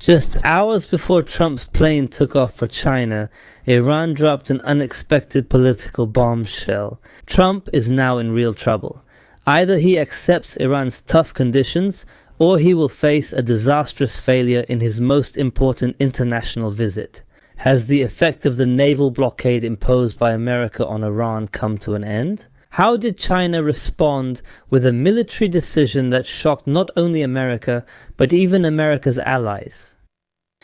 Just hours before Trump's plane took off for China, Iran dropped an unexpected political bombshell. Trump is now in real trouble. Either he accepts Iran's tough conditions, or he will face a disastrous failure in his most important international visit. Has the effect of the naval blockade imposed by America on Iran come to an end? How did China respond with a military decision that shocked not only America, but even America's allies?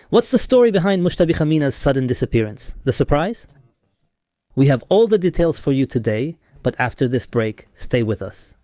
What's the story behind Mojtaba Khamenei's sudden disappearance? The surprise? We have all the details for you today, but after this break, stay with us.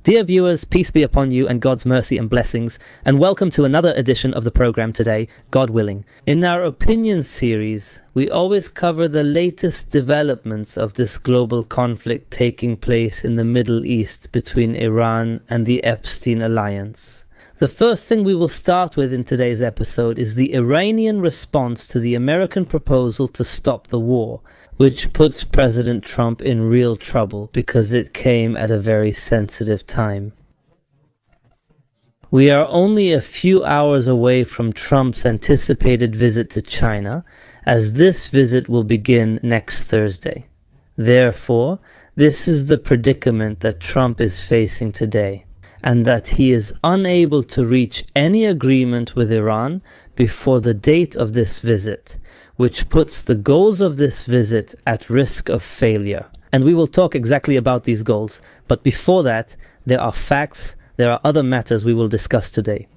Dear viewers, peace be upon you and God's mercy and blessings, and welcome to another edition of the program today, God willing. In our opinion series, we always cover the latest developments of this global conflict taking place in the Middle East between Iran and the Epstein Alliance. The first thing we will start with in today's episode is the Iranian response to the American proposal to stop the war, which puts President Trump in real trouble because it came at a very sensitive time. We are only a few hours away from Trump's anticipated visit to China, as this visit will begin next Thursday. Therefore, this is the predicament that Trump is facing today, and that he is unable to reach any agreement with Iran before the date of this visit, which puts the goals of this visit at risk of failure. And we will talk exactly about these goals, but before that, there are facts, there are other matters we will discuss today.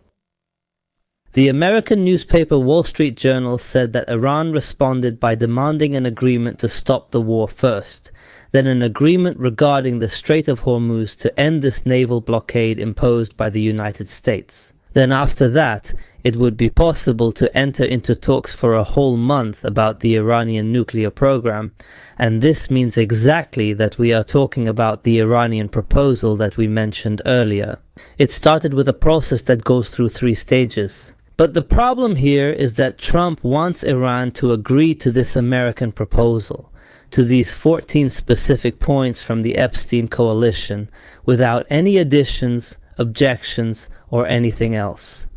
The American newspaper Wall Street Journal said that Iran responded by demanding an agreement to stop the war first, then an agreement regarding the Strait of Hormuz to end this naval blockade imposed by the United States. Then after that, it would be possible to enter into talks for a whole month about the Iranian nuclear program, and this means exactly that we are talking about the Iranian proposal that we mentioned earlier. It started with a process that goes through 3 stages. But the problem here is that Trump wants Iran to agree to this American proposal, to these 14 specific points from the Epstein coalition, without any additions, objections, or anything else.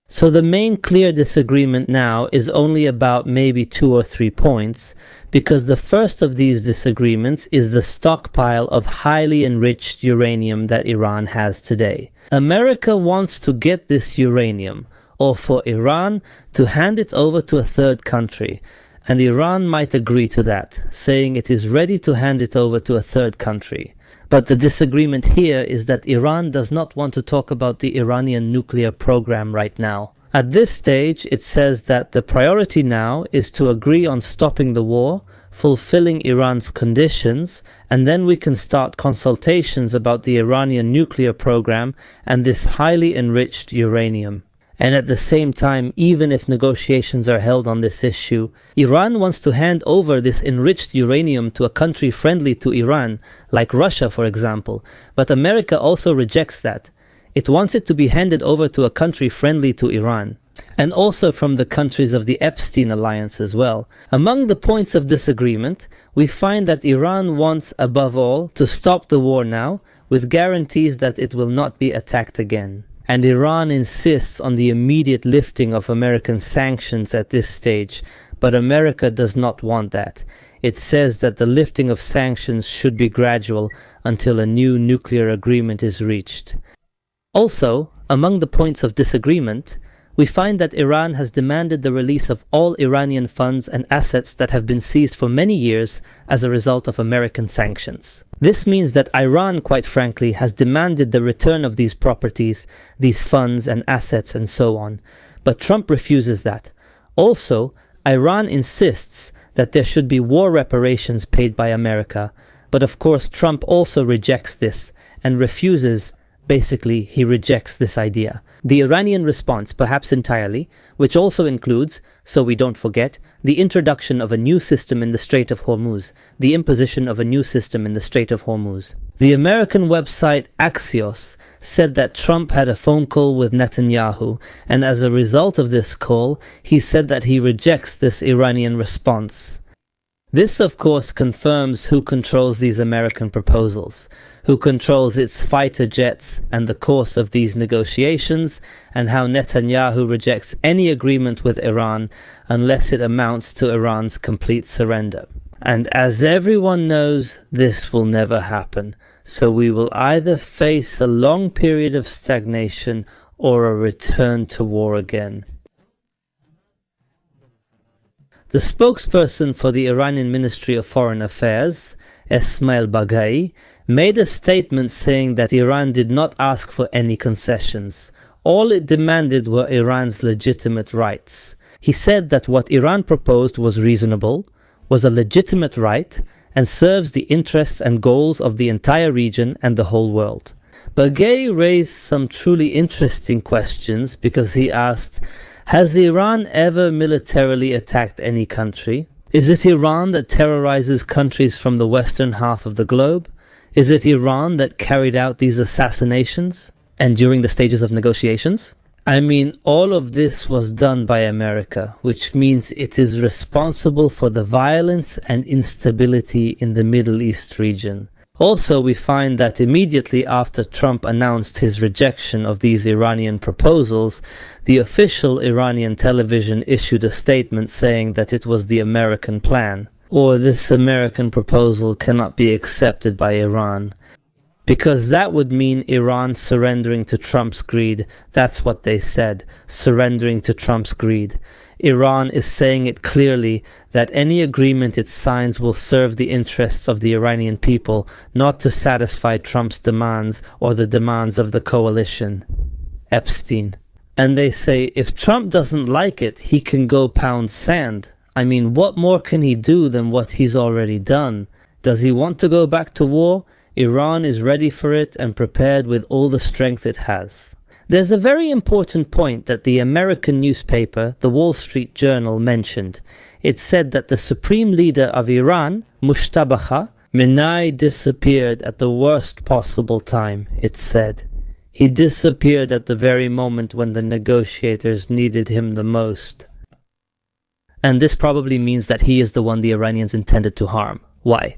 So the main clear disagreement now is only about maybe 2 or 3 points, because the first of these disagreements is the stockpile of highly enriched uranium that Iran has today. America wants to get this uranium, or for Iran to hand it over to a third country, and Iran might agree to that, saying it is ready to hand it over to a third country. But the disagreement here is that Iran does not want to talk about the Iranian nuclear program right now. At this stage, it says that the priority now is to agree on stopping the war, fulfilling Iran's conditions, and then we can start consultations about the Iranian nuclear program and this highly enriched uranium. And at the same time, even if negotiations are held on this issue, Iran wants to hand over this enriched uranium to a country friendly to Iran, like Russia for example, but America also rejects that. It wants it to be handed over to a country friendly to Iran, and also from the countries of the Epstein Alliance as well. Among the points of disagreement, we find that Iran wants, above all, to stop the war now, with guarantees that it will not be attacked again. And Iran insists on the immediate lifting of American sanctions at this stage, but America does not want that. It says that the lifting of sanctions should be gradual until a new nuclear agreement is reached. Also, among the points of disagreement, we find that Iran has demanded the release of all Iranian funds and assets that have been seized for many years as a result of American sanctions. This means that Iran, quite frankly, has demanded the return of these properties, these funds and assets and so on. But Trump refuses that. Also, Iran insists that there should be war reparations paid by America. But of course, Trump also rejects this and refuses Basically, he rejects this idea. The Iranian response, perhaps entirely, which also includes, so we don't forget, the introduction of a new system in the Strait of Hormuz, the imposition of a new system in the Strait of Hormuz. The American website Axios said that Trump had a phone call with Netanyahu, and as a result of this call, he said that he rejects this Iranian response. This, of course, confirms who controls these American proposals, who controls its fighter jets and the course of these negotiations, and how Netanyahu rejects any agreement with Iran unless it amounts to Iran's complete surrender. And as everyone knows, this will never happen, so we will either face a long period of stagnation or a return to war again. The spokesperson for the Iranian Ministry of Foreign Affairs, Esmail Baghai, made a statement saying that Iran did not ask for any concessions. All it demanded were Iran's legitimate rights. He said that what Iran proposed was reasonable, was a legitimate right, and serves the interests and goals of the entire region and the whole world. Baghai raised some truly interesting questions because he asked, has Iran ever militarily attacked any country? Is it Iran that terrorizes countries from the western half of the globe? Is it Iran that carried out these assassinations? And during the stages of negotiations? I mean, all of this was done by America, which means it is responsible for the violence and instability in the Middle East region. Also, we find that immediately after Trump announced his rejection of these Iranian proposals, the official Iranian television issued a statement saying that it was the American plan, or this American proposal cannot be accepted by Iran. Because that would mean Iran surrendering to Trump's greed. That's what they said, surrendering to Trump's greed. Iran is saying it clearly that any agreement it signs will serve the interests of the Iranian people, not to satisfy Trump's demands or the demands of the coalition. Epstein. And they say if Trump doesn't like it, he can go pound sand. I mean, what more can he do than what he's already done? Does he want to go back to war? Iran is ready for it and prepared with all the strength it has. There's a very important point that the American newspaper, the Wall Street Journal, mentioned. It said that the supreme leader of Iran, Mojtaba, Khamenei, disappeared at the worst possible time, it said. He disappeared at the very moment when the negotiators needed him the most. And this probably means that he is the one the Iranians intended to harm. Why?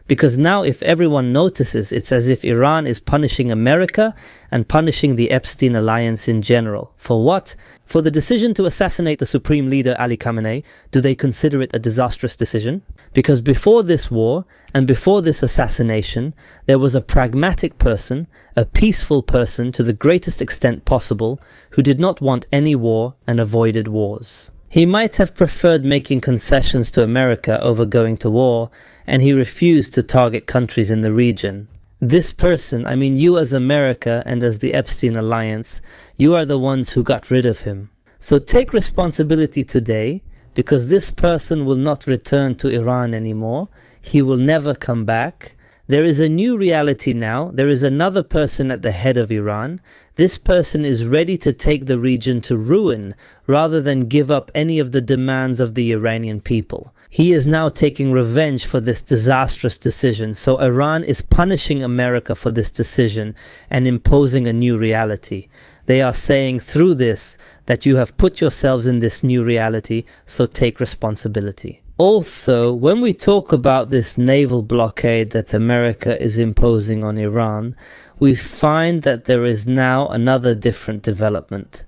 Because now if everyone notices, it's as if Iran is punishing America and punishing the Epstein alliance in general. For what? For the decision to assassinate the supreme leader Ali Khamenei. Do they consider it a disastrous decision? Because before this war and before this assassination, there was a pragmatic person, a peaceful person to the greatest extent possible, who did not want any war and avoided wars. He might have preferred making concessions to America over going to war, and he refused to target countries in the region. This person, I mean you as America and as the Epstein alliance, you are the ones who got rid of him. So take responsibility today, because this person will not return to Iran anymore. He will never come back. There is a new reality now. There is another person at the head of Iran. This person is ready to take the region to ruin rather than give up any of the demands of the Iranian people. He is now taking revenge for this disastrous decision. So Iran is punishing America for this decision and imposing a new reality. They are saying through this that you have put yourselves in this new reality, so take responsibility. Also, when we talk about this naval blockade that America is imposing on Iran, we find that there is now another different development.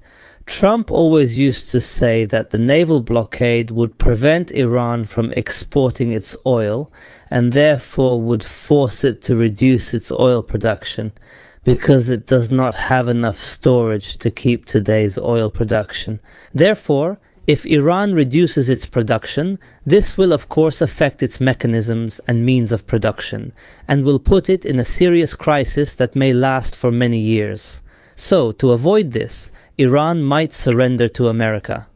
Trump always used to say that the naval blockade would prevent Iran from exporting its oil and therefore would force it to reduce its oil production because it does not have enough storage to keep today's oil production. Therefore, if Iran reduces its production, this will of course affect its mechanisms and means of production, and will put it in a serious crisis that may last for many years. So, to avoid this, Iran might surrender to America.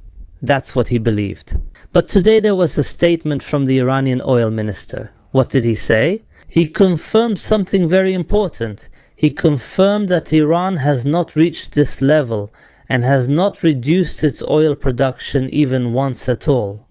That's what he believed. But today there was a statement from the Iranian oil minister. What did he say? He confirmed something very important. he confirmed that Iran has not reached this level and has not reduced its oil production even once at all.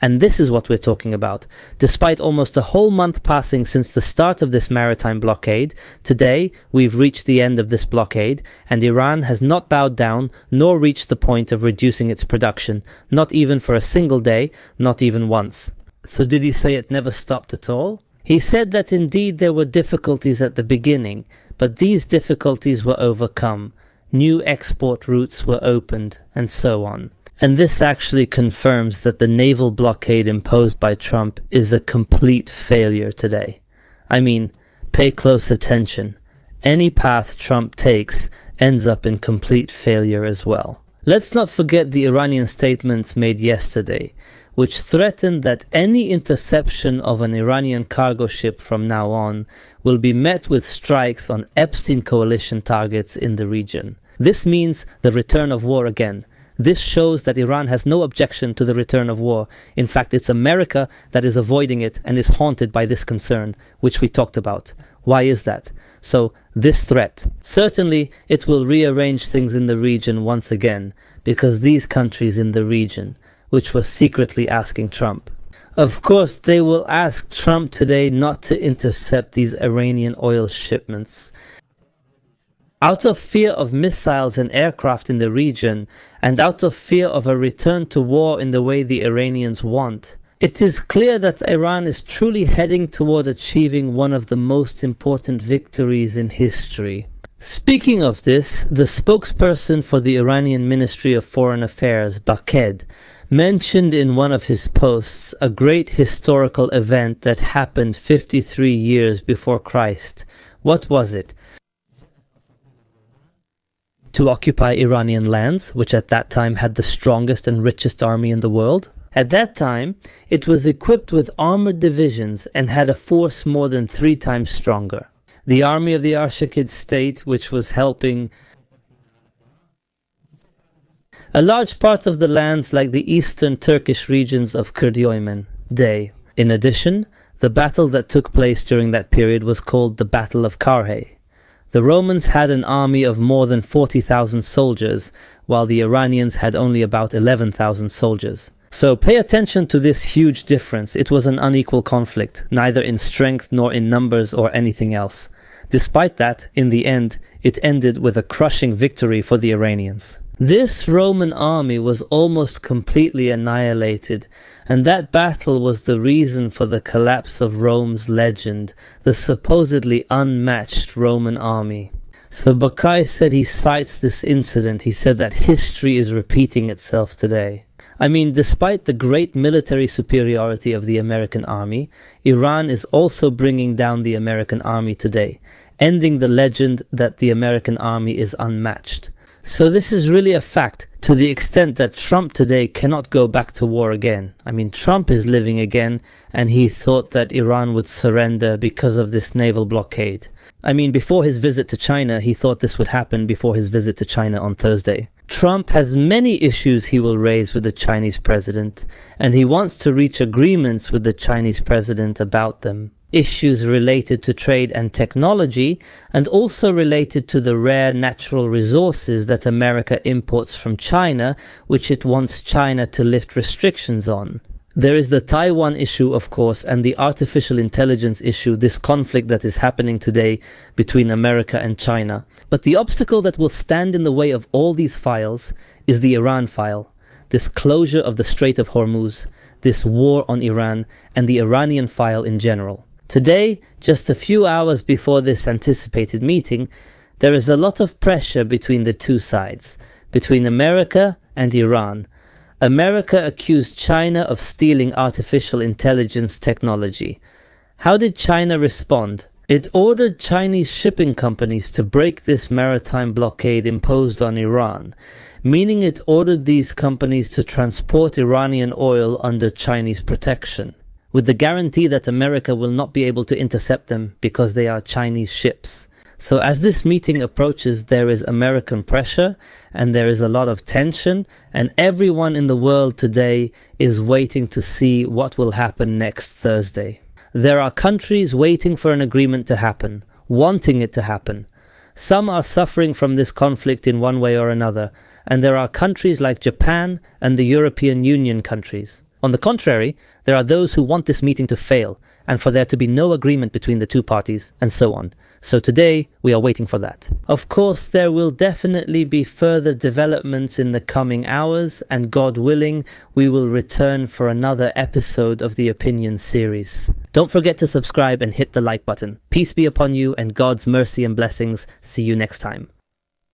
And this is what we're talking about. Despite almost a whole month passing since the start of this maritime blockade, today we've reached the end of this blockade, and Iran has not bowed down nor reached the point of reducing its production, not even for a single day, not even once. So did he say it never stopped at all? He said that indeed there were difficulties at the beginning, but these difficulties were overcome. New export routes were opened, and so on. And this actually confirms that the naval blockade imposed by Trump is a complete failure today. I mean, pay close attention. Any path Trump takes ends up in complete failure as well. Let's not forget the Iranian statements made yesterday, which threatened that any interception of an Iranian cargo ship from now on will be met with strikes on Epstein coalition targets in the region. This means the return of war again. This shows that Iran has no objection to the return of war. In fact, it's America that is avoiding it and is haunted by this concern, which we talked about. Why is that? So, this threat, certainly it will rearrange things in the region once again, because these countries in the region, which were secretly asking Trump, of course they will ask Trump today not to intercept these Iranian oil shipments. Out of fear of missiles and aircraft in the region, and out of fear of a return to war in the way the Iranians want, it is clear that Iran is truly heading toward achieving one of the most important victories in history. Speaking of this, the spokesperson for the Iranian Ministry of Foreign Affairs, Blockade, mentioned in one of his posts a great historical event that happened 53 years before Christ. What was it? To occupy Iranian lands, which at that time had the strongest and richest army in the world. At that time, it was equipped with armored divisions and had a force more than 3 times stronger. The army of the Arshakid state, which was helping a large part of the lands like the eastern Turkish regions of Kurdyomen, Day. In addition, the battle that took place during that period was called the Battle of Karhay. The Romans had an army of more than 40,000 soldiers, while the Iranians had only about 11,000 soldiers. So pay attention to this huge difference. It was an unequal conflict, neither in strength nor in numbers or anything else. Despite that, in the end, it ended with a crushing victory for the Iranians. This Roman army was almost completely annihilated, and that battle was the reason for the collapse of Rome's legend, the supposedly unmatched Roman army. So Blockade said he cites this incident. He said that history is repeating itself today. I mean, despite the great military superiority of the American army, Iran is also bringing down the American army today, ending the legend that the American army is unmatched. So this is really a fact, to the extent that Trump today cannot go back to war again. I mean, Trump is living again, and he thought that Iran would surrender because of this naval blockade. I mean, before his visit to China, he thought this would happen before his visit to China on Thursday. Trump has many issues he will raise with the Chinese president, and he wants to reach agreements with the Chinese president about them. Issues related to trade and technology, and also related to the rare natural resources that America imports from China, which it wants China to lift restrictions on. There is the Taiwan issue, of course, and the artificial intelligence issue, this conflict that is happening today between America and China. But the obstacle that will stand in the way of all these files is the Iran file, this closure of the Strait of Hormuz, this war on Iran, and the Iranian file in general. Today, just a few hours before this anticipated meeting, there is a lot of pressure between the two sides, between America and Iran. America accused China of stealing artificial intelligence technology. How did China respond? It ordered Chinese shipping companies to break this maritime blockade imposed on Iran, meaning it ordered these companies to transport Iranian oil under Chinese protection, with the guarantee that America will not be able to intercept them because they are Chinese ships. So as this meeting approaches, there is American pressure and there is a lot of tension, and everyone in the world today is waiting to see what will happen next Thursday. There are countries waiting for an agreement to happen. wanting it to happen. Some are suffering from this conflict in one way or another, and there are countries like Japan and the European Union countries. On the contrary, there are those who want this meeting to fail, and for there to be no agreement between the two parties, and so on. So today, we are waiting for that. Of course, there will definitely be further developments in the coming hours, and God willing, we will return for another episode of the Opinion series. Don't forget to subscribe and hit the like button. Peace be upon you and God's mercy and blessings. See you next time.